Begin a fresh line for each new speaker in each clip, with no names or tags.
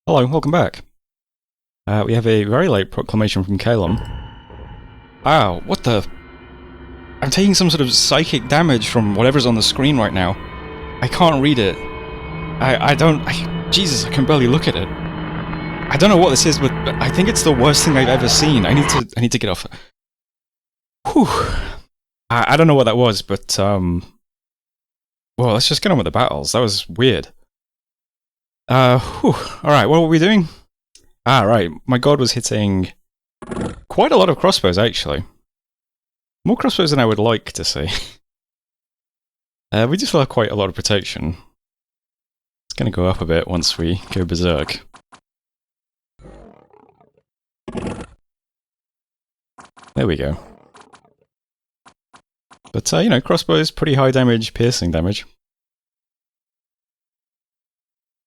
Hello, welcome back. We have a very late proclamation from Calum. Ow, what the... I'm taking some sort of psychic damage from whatever's on the screen right now. I can't read it. Jesus, I can barely look at it. I don't know what this is, but I think it's the worst thing I've ever seen. I need to get off. Whew. I don't know what that was, but, well, let's just get on with the battles. That was weird. Alright, what were we doing? Right, my god was hitting quite a lot of crossbows, actually. More crossbows than I would like to see. We just have quite a lot of protection. It's gonna go up a bit once we go berserk. There we go. But, you know, crossbows, pretty high damage, piercing damage.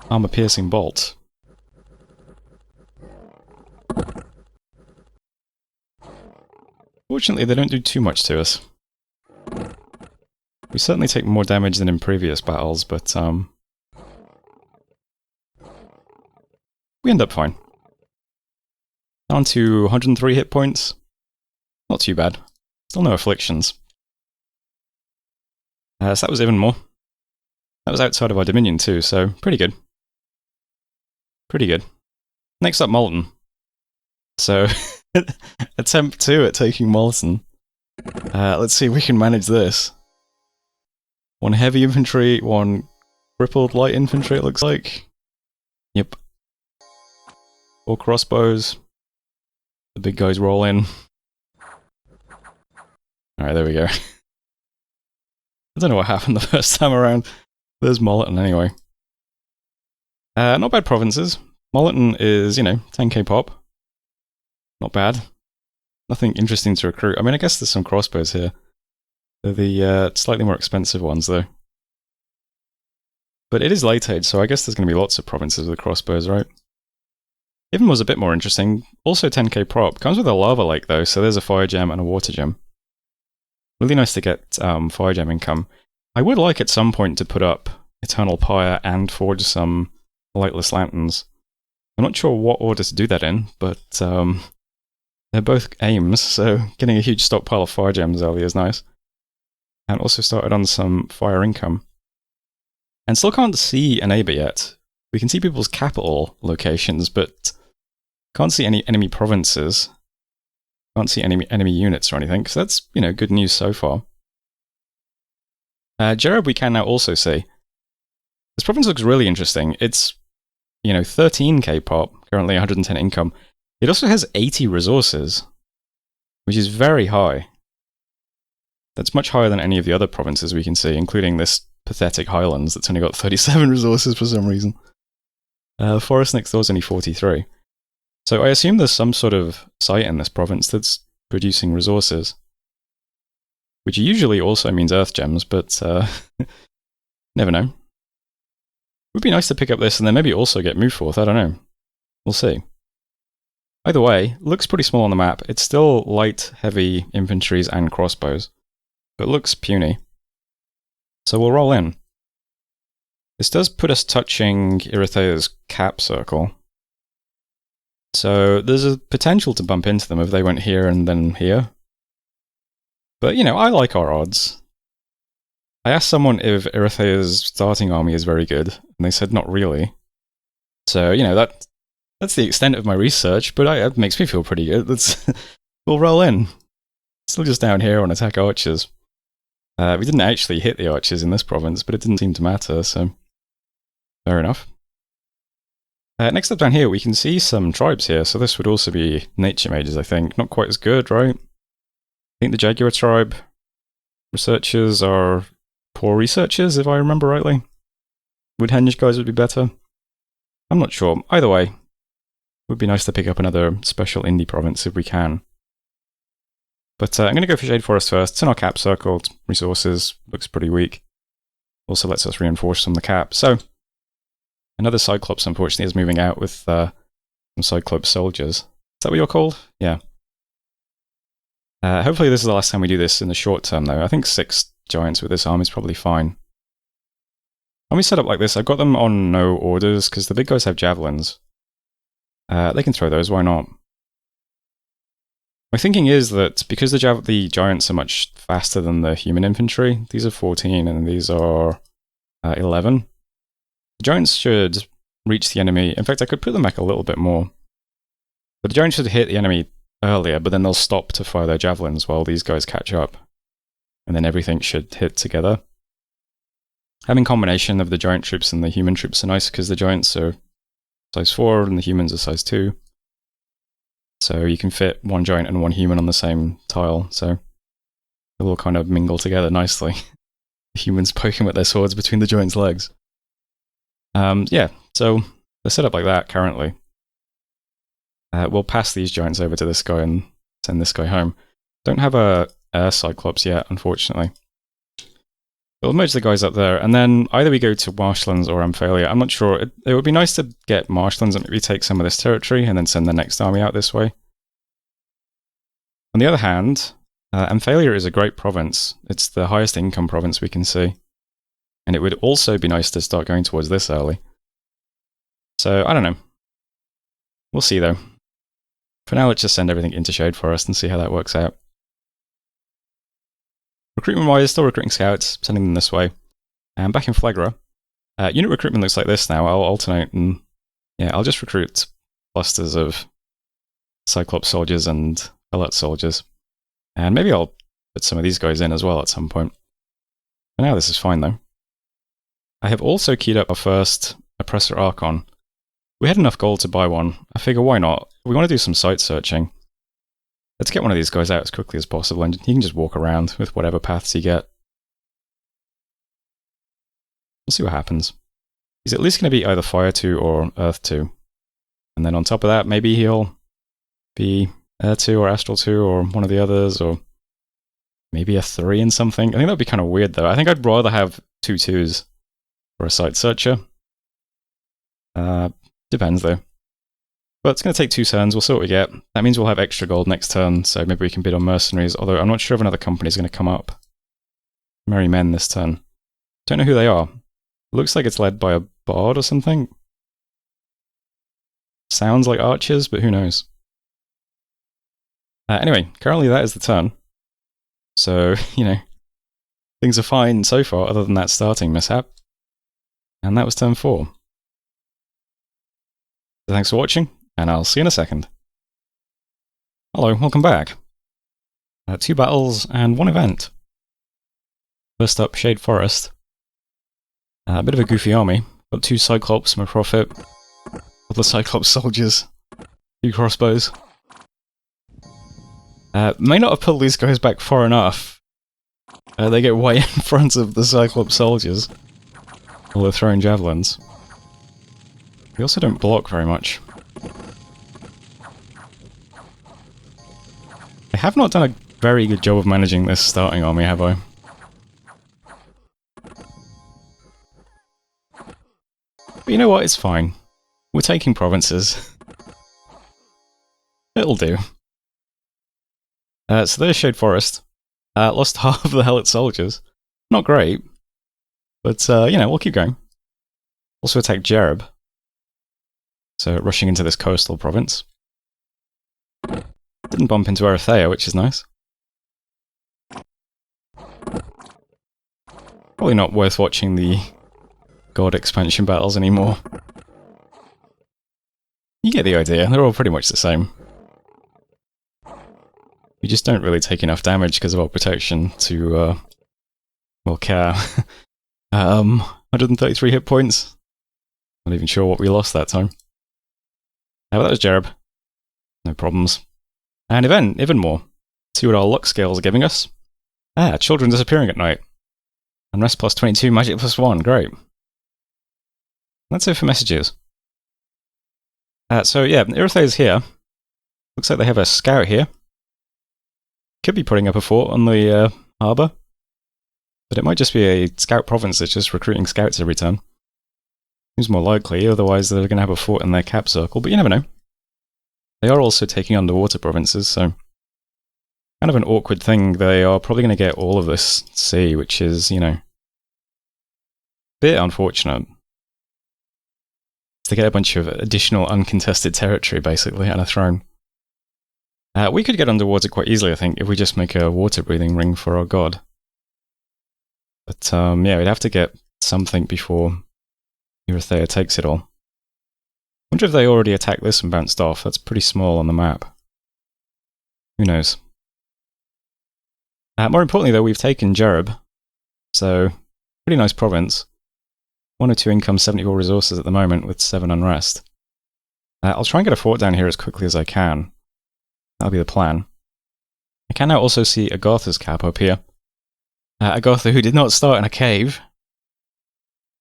Armor piercing bolt. Fortunately, they don't do too much to us. We certainly take more damage than in previous battles, but we end up fine. Down to 103 hit points. Not too bad. Still no afflictions. So that was even more. That was outside of our dominion too, so pretty good. Pretty good. Next up, Molten. So, attempt 2 at taking Molten. Let's see if we can manage this. One heavy infantry, one crippled light infantry, it looks like. Yep. 4 crossbows. The big guys roll in. Alright, there we go. I don't know what happened the first time around. There's Molten anyway. Not bad provinces. Molten is, you know, 10k pop. Not bad. Nothing interesting to recruit. I mean, I guess there's some crossbows here. They're the slightly more expensive ones, though. But it is late age, so I guess there's going to be lots of provinces with crossbows, right? Even was a bit more interesting. Also 10k prop. Comes with a lava lake, though, so there's a fire gem and a water gem. Really nice to get fire gem income. I would like at some point to put up Eternal Pyre and forge some lightless lanterns. I'm not sure what order to do that in, but they're both aims, so getting a huge stockpile of fire gems early is nice. And also started on some fire income. And still can't see a neighbour yet. We can see people's capital locations, but can't see any enemy provinces. Can't see any enemy units or anything, so that's, you know, good news so far. Jereb we can now also see. This province looks really interesting. It's, you know, 13k pop, currently 110 income. It also has 80 resources, which is very high. That's much higher than any of the other provinces we can see, including this pathetic Highlands that's only got 37 resources for some reason. Forest next door is only 43. So I assume there's some sort of site in this province that's producing resources. Which usually also means earth gems, but never know. Would be nice to pick up this and then maybe also get moved forth, I don't know. We'll see. Either way, looks pretty small on the map. It's still light, heavy infantries and crossbows, but looks puny. So we'll roll in. This does put us touching Erythea's cap circle. So there's a potential to bump into them if they went here and then here. But, you know, I like our odds. I asked someone if Erythea's starting army is very good, and they said not really. So, you know, that's the extent of my research, but it makes me feel pretty good. We'll roll in. Still just down here on attack archers. We didn't actually hit the archers in this province, but it didn't seem to matter, so fair enough. Next up down here, we can see some tribes here, so this would also be nature mages, I think. Not quite as good, right? I think the Jaguar tribe researchers are poor researchers, if I remember rightly. Woodhenge guys would be better. I'm not sure. Either way, it would be nice to pick up another special indie province if we can. But I'm going to go for Shade Forest first. It's in our cap circle. Resources. Looks pretty weak. Also lets us reinforce some of the cap. So, another Cyclops, unfortunately, is moving out with some Cyclops soldiers. Is that what you're called? Yeah. Hopefully this is the last time we do this in the short term, though. I think 6 giants with this arm is probably fine. When we set up like this, I've got them on no orders, because the big guys have javelins. They can throw those, why not? My thinking is that because the giants are much faster than the human infantry, these are 14 and these are 11, the giants should reach the enemy. In fact, I could put them back a little bit more. But the giants should hit the enemy earlier, but then they'll stop to fire their javelins while these guys catch up. And then everything should hit together. Having combination of the giant troops and the human troops are nice because the giants are size 4 and the humans are size 2. So you can fit one giant and one human on the same tile, so they'll all kind of mingle together nicely. The humans poking with their swords between the giant's legs. Yeah, so they're set up like that currently. We'll pass these giants over to this guy and send this guy home. Don't have a air cyclops yet, unfortunately. We'll merge the guys up there, and then either we go to marshlands or Amphalia. I'm not sure. It would be nice to get marshlands and maybe take some of this territory and then send the next army out this way. On the other hand, Amphalia is a great province. It's the highest income province we can see. And it would also be nice to start going towards this early. So, I don't know. We'll see, though. For now, let's just send everything into Shade Forest and see how that works out. Recruitment-wise, still recruiting scouts, sending them this way. And back in Phlegra, unit recruitment looks like this now. I'll alternate and, yeah, I'll just recruit clusters of Cyclops soldiers and Alert soldiers. And maybe I'll put some of these guys in as well at some point. For now, this is fine, though. I have also keyed up our first Oppressor Archon. We had enough gold to buy one. I figure, why not? We want to do some site searching. Let's get one of these guys out as quickly as possible, and he can just walk around with whatever paths he get. We'll see what happens. He's at least going to be either Fire 2 or Earth 2. And then on top of that, maybe he'll be Air 2 or Astral 2 or one of the others, or maybe a 3 in something. I think that would be kind of weird, though. I think I'd rather have 2 2s for a site searcher. Depends, though. But it's going to take 2 turns, we'll see what we get. That means we'll have extra gold next turn, so maybe we can bid on mercenaries, although I'm not sure if another company is going to come up. Merry Men this turn. Don't know who they are. It looks like it's led by a bard or something. Sounds like archers, but who knows. Anyway, currently that is the turn. So, you know, things are fine so far, other than that starting mishap. And that was turn 4. So thanks for watching, and I'll see you in a second. Hello, welcome back. 2 battles and 1 event. First up, Shade Forest. A bit of a goofy army. Got 2 Cyclops, my prophet. All the Cyclops soldiers. 2 crossbows. May not have pulled these guys back far enough. They get way in front of the Cyclops soldiers. While they're throwing javelins. We also don't block very much. I have not done a very good job of managing this starting army, have I? But you know what, it's fine. We're taking provinces. It'll do. So there's Shade Forest. Lost half of the Helot soldiers. Not great. But, you know, we'll keep going. Also attack Jereb. So, rushing into this coastal province. Didn't bump into Erythea, which is nice. Probably not worth watching the God expansion battles anymore. You get the idea, they're all pretty much the same. We just don't really take enough damage because of our protection to, well, care. 133 hit points. Not even sure what we lost that time. Well, that was Jereb. No problems. And event, even more. See what our luck scales are giving us. Children disappearing at night. Unrest plus 22, magic plus 1, great. That's it for messages. So yeah, Erythea is here. Looks like they have a scout here. Could be putting up a fort on the harbour. But it might just be a scout province that's just recruiting scouts every turn. Seems more likely, otherwise they're going to have a fort in their cap circle, but you never know. They are also taking underwater provinces, so kind of an awkward thing. They are probably going to get all of this sea, which is, you know, a bit unfortunate. to get a bunch of additional uncontested territory, basically, and a throne. We could get underwater quite easily, I think, if we just make a water-breathing ring for our god. But, yeah, we'd have to get something before Erythea takes it all. I wonder if they already attacked this and bounced off. That's pretty small on the map. Who knows? More importantly, though, we've taken Jereb. So, pretty nice province. 1 or 2 income, 74 resources at the moment, with 7 unrest. I'll try and get a fort down here as quickly as I can. That'll be the plan. I can now also see Agartha's cap up here. Agartha, who did not start in a cave.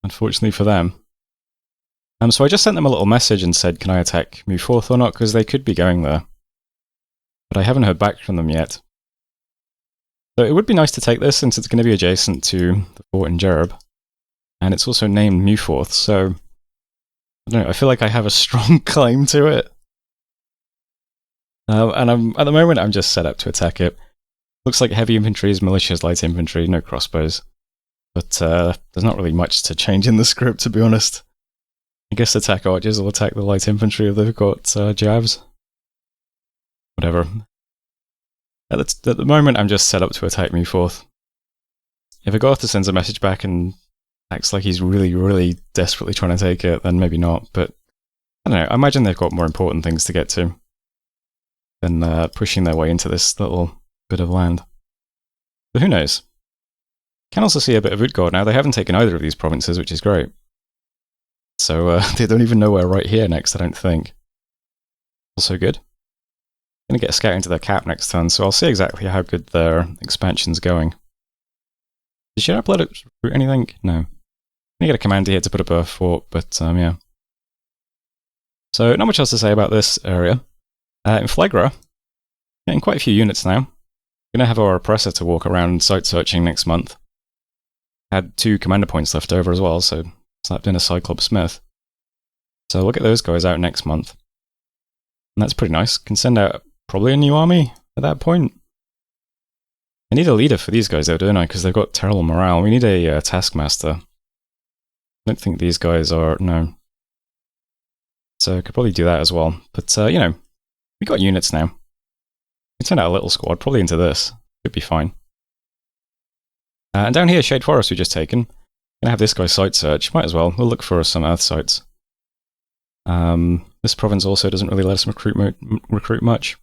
Unfortunately for them. So I just sent them a little message and said, can I attack Muforth or not, because they could be going there. But I haven't heard back from them yet. So it would be nice to take this, since it's going to be adjacent to the fort in Jereb. And it's also named Muforth, so I don't know, I feel like I have a strong claim to it. And at the moment, I'm just set up to attack it. Looks like heavy infantry is militias, light infantry, no crossbows. But there's not really much to change in the script, to be honest. I guess attack archers will attack the light infantry if they've got jabs. Whatever. At the moment, I'm just set up to attack Muforth. If Agartha sends a message back and acts like he's really, really desperately trying to take it, then maybe not. But I don't know, I imagine they've got more important things to get to than pushing their way into this little bit of land. But who knows? Can also see a bit of Utgard now. They haven't taken either of these provinces, which is great. So they don't even know we're right here next, I don't think. Also good. I'm going to get a scout into their cap next turn, so I'll see exactly how good their expansion's going. Did she not let it recruit anything? No. I'm going to get a commander here to put up a fort, but yeah. So not much else to say about this area. In Phlegra, getting quite a few units now. Going to have our oppressor to walk around site searching next month. Had 2 commander points left over as well, so slapped in a Cyclops Smith. So we'll get those guys out next month. And that's pretty nice. Can send out probably a new army at that point. I need a leader for these guys though, don't I? Because they've got terrible morale. We need a taskmaster. I don't think these guys are... no. So I could probably do that as well. But, you know, we got units now. We can send out a little squad, probably into this. Should be fine. And down here, Shade Forest we just taken. Gonna have this guy site search. Might as well. We'll look for some earth sites. This province also doesn't really let us recruit much.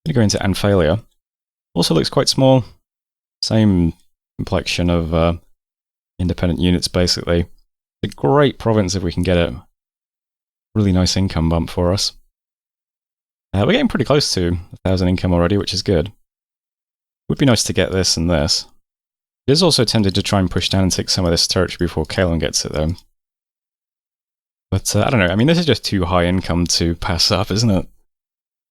Gonna go into Anphalia. Also looks quite small. Same complexion of independent units, basically. A great province if we can get it. Really nice income bump for us. We're getting pretty close to 1,000 income already, which is good. Would be nice to get this and this. It is also tempted to try and push down and take some of this territory before Kalon gets it, though. But I don't know, I mean, this is just too high income to pass up, isn't it?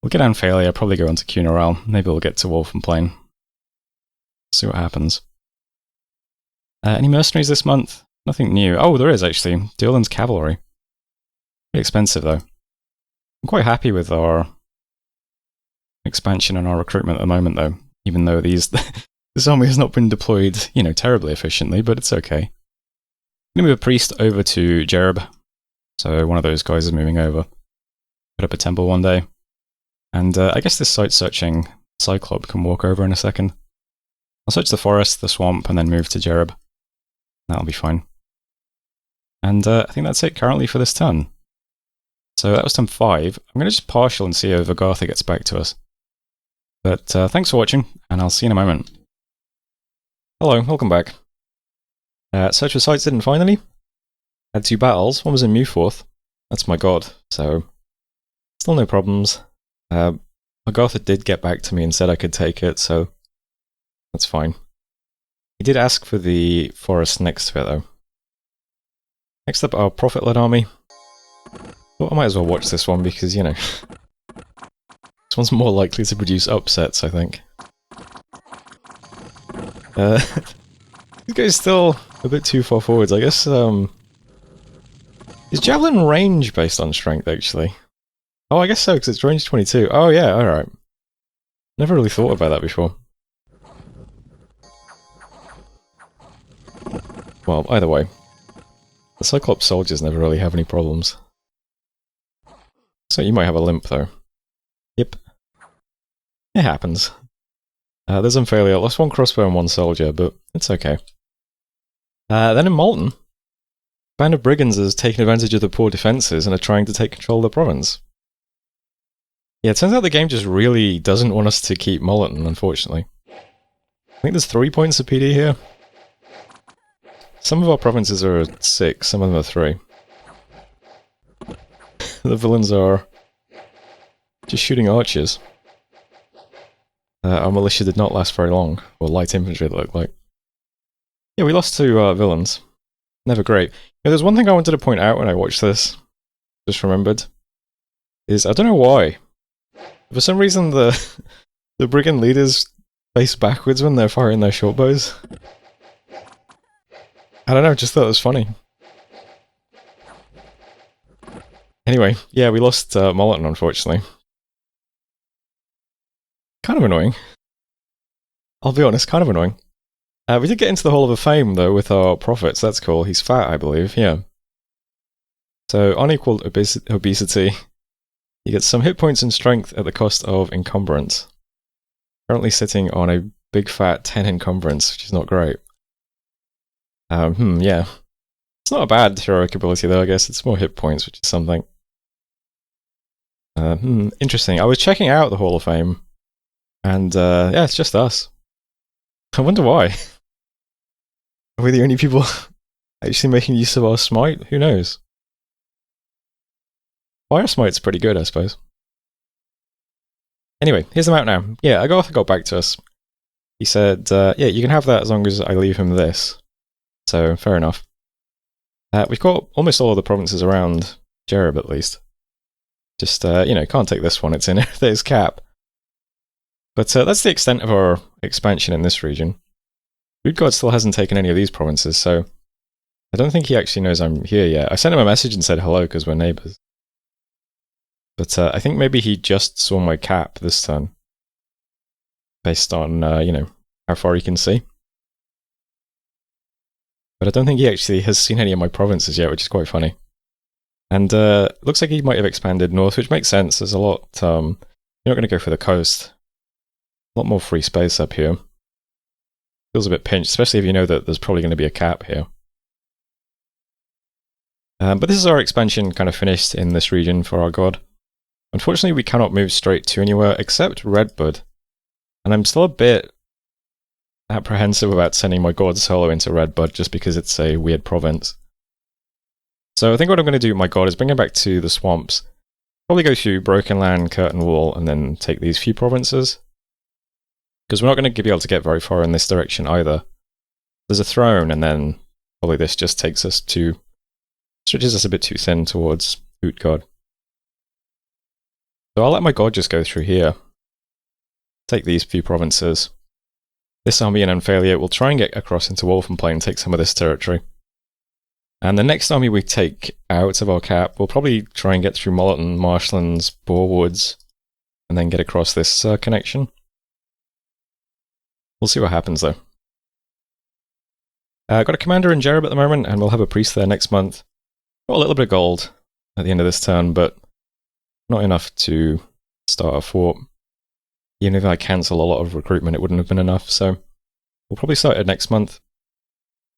We'll get Anphalia, probably go on to Cunaral. Maybe we'll get to Wolfenplain. See what happens. Any mercenaries this month? Nothing new. Oh, there is, actually. Dylan's Cavalry. Pretty expensive, though. I'm quite happy with our expansion and our recruitment at the moment, though. Even though this army has not been deployed, you know, terribly efficiently, but it's okay. I'm going to move a priest over to Jereb. So one of those guys is moving over. Put up a temple one day. And I guess this site-searching Cyclops can walk over in a second. I'll search the forest, the swamp, and then move to Jereb. That'll be fine. And I think that's it currently for this turn. So that was turn 5. I'm going to just partial and see if Agartha gets back to us. But thanks for watching, and I'll see you in a moment. Hello, welcome back. Search for sites didn't find any. Had 2 battles. One was in Muforth. That's my god, so still no problems. Agartha did get back to me and said I could take it, so that's fine. He did ask for the forest next to it, though. Next up, our Prophet-led army. Well, I might as well watch this one because, you know, this one's more likely to produce upsets, I think. This guy's still a bit too far forwards. I guess, is Javelin range based on strength, actually? Oh, I guess so, because it's range 22. Oh, yeah, alright. Never really thought about that before. Well, either way. The Cyclops soldiers never really have any problems. So you might have a limp, though. Yep. It happens. There's Unfailure. Lost 1 crossbow and 1 soldier, but it's okay. Then in Malton, band of brigands has taken advantage of the poor defences and are trying to take control of the province. Yeah, it turns out the game just really doesn't want us to keep Malton, unfortunately. I think there's 3 points of PD here. Some of our provinces are 6, some of them are 3. The villains are just shooting archers. Our militia did not last very long, or light infantry it looked like. Yeah, we lost 2 villains. Never great. There's one thing I wanted to point out when I watched this, just remembered, is I don't know why. For some reason the brigand leaders face backwards when they're firing their short bows. I don't know, just thought it was funny. Anyway, yeah, we lost Molleton, unfortunately. Kind of annoying. I'll be honest, kind of annoying. We did get into the Hall of Fame, though, with our profits. That's cool. He's fat, I believe, yeah. So, unequal obesity. You get some hit points and strength at the cost of encumbrance. Currently sitting on a big fat 10 encumbrance, which is not great. Yeah. It's not a bad heroic ability, though, I guess. It's more hit points, which is something. Interesting. I was checking out the Hall of Fame, and yeah, it's just us. I wonder why. Are we the only people actually making use of our smite? Who knows? Fire smite's pretty good, I suppose. Anyway, here's the map now. Yeah, Agartha got back to us. He said, yeah, you can have that as long as I leave him this. So, fair enough. We've got almost all of the provinces around Jereb, at least. Just, you know, can't take this one, it's in there's cap. But that's the extent of our expansion in this region. Rootgod still hasn't taken any of these provinces, so I don't think he actually knows I'm here yet. I sent him a message and said hello because we're neighbours. But I think maybe he just saw my cap this turn. Based on, you know, how far he can see. But I don't think he actually has seen any of my provinces yet, which is quite funny. And looks like he might have expanded north, which makes sense. There's a lot, you're not going to go for the coast. A lot more free space up here. Feels a bit pinched, especially if you know that there's probably going to be a cap here. But this is our expansion kind of finished in this region for our god. Unfortunately, we cannot move straight to anywhere except Redbud. And I'm still a bit apprehensive about sending my god solo into Redbud just because it's a weird province. So I think what I'm going to do with my god is bring him back to the swamps. Probably go through Broken Land, Curtain Wall, and then take these few provinces. Because we're not going to be able to get very far in this direction either. There's a throne, and then probably this just takes us to... stretches us a bit too thin towards Utgard. So I'll let my god just go through here. Take these few provinces. This army in Unfailure will try and get across into Wolfenplain and take some of this territory. And the next army we take out of our cap, we'll probably try and get through Molleton, Marshlands, Boarwoods, and then get across this connection. We'll see what happens though. Got a commander in Jereb at the moment, and we'll have a priest there next month. Got a little bit of gold at the end of this turn, but not enough to start a fort. Even if I cancel a lot of recruitment, it wouldn't have been enough, so we'll probably start it next month.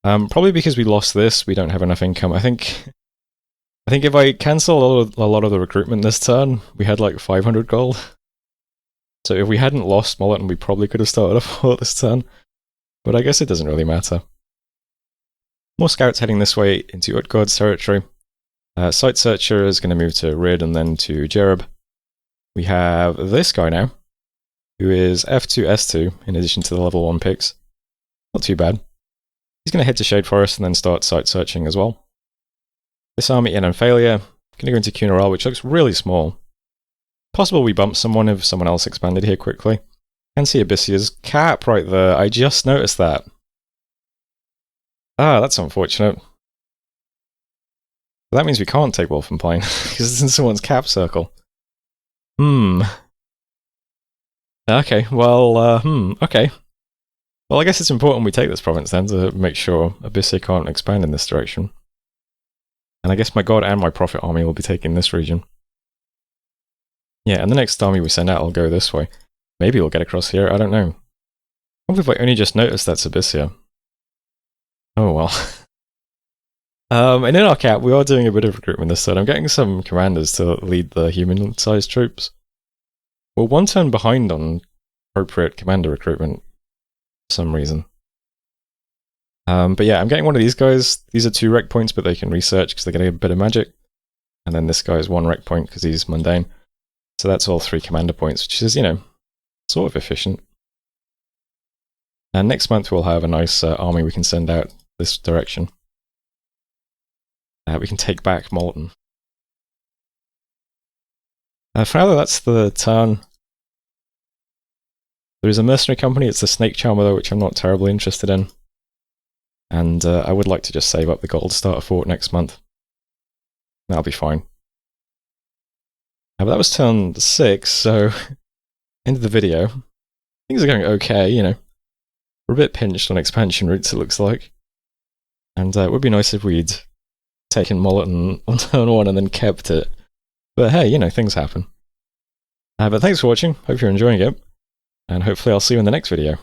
Probably because we lost this, we don't have enough income. I think if I cancel a lot of the recruitment this turn, we had like 500 gold. So if we hadn't lost Molleton, we probably could have started a fort this turn. But I guess it doesn't really matter. More scouts heading this way into Utgard's territory. Site Searcher is going to move to Rid and then to Jereb. We have this guy now, who is F2, S2, in addition to the level 1 picks. Not too bad. He's going to head to Shade Forest and then start site searching as well. This army in Unfailure, going to go into Cunaral, which looks really small. Possible we bump someone if someone else expanded here quickly. Can see Abyssia's cap right there, I just noticed that. Ah, that's unfortunate. That means we can't take Wolfenplain, because it's in someone's cap circle. Okay, well, okay. Well, I guess it's important we take this province then, to make sure Abyssia can't expand in this direction. And I guess my god and my prophet army will be taking this region. Yeah, and the next army we send out will go this way. Maybe we'll get across here, I don't know. I can't believe I only just noticed that's Abyssia. Oh well. And in our cap, we are doing a bit of recruitment this turn. I'm getting some commanders to lead the human-sized troops. We're one turn behind on appropriate commander recruitment for some reason. But yeah, I'm getting one of these guys. These are 2 rec points, but they can research because they're getting a bit of magic. And then this guy is 1 rec point because he's mundane. So that's all 3 commander points, which is, you know, sort of efficient. And next month we'll have a nice army we can send out this direction. We can take back Molten. For now, that's the turn. There is a mercenary company, it's the Snake Charmer though, which I'm not terribly interested in. And I would like to just save up the gold to start a fort next month. That'll be fine. But that was turn 6, so end of the video. Things are going okay, you know. We're a bit pinched on expansion routes, it looks like. And it would be nice if we'd taken Molten on turn 1 and then kept it. But hey, you know, things happen. But thanks for watching, hope you're enjoying it. And hopefully I'll see you in the next video.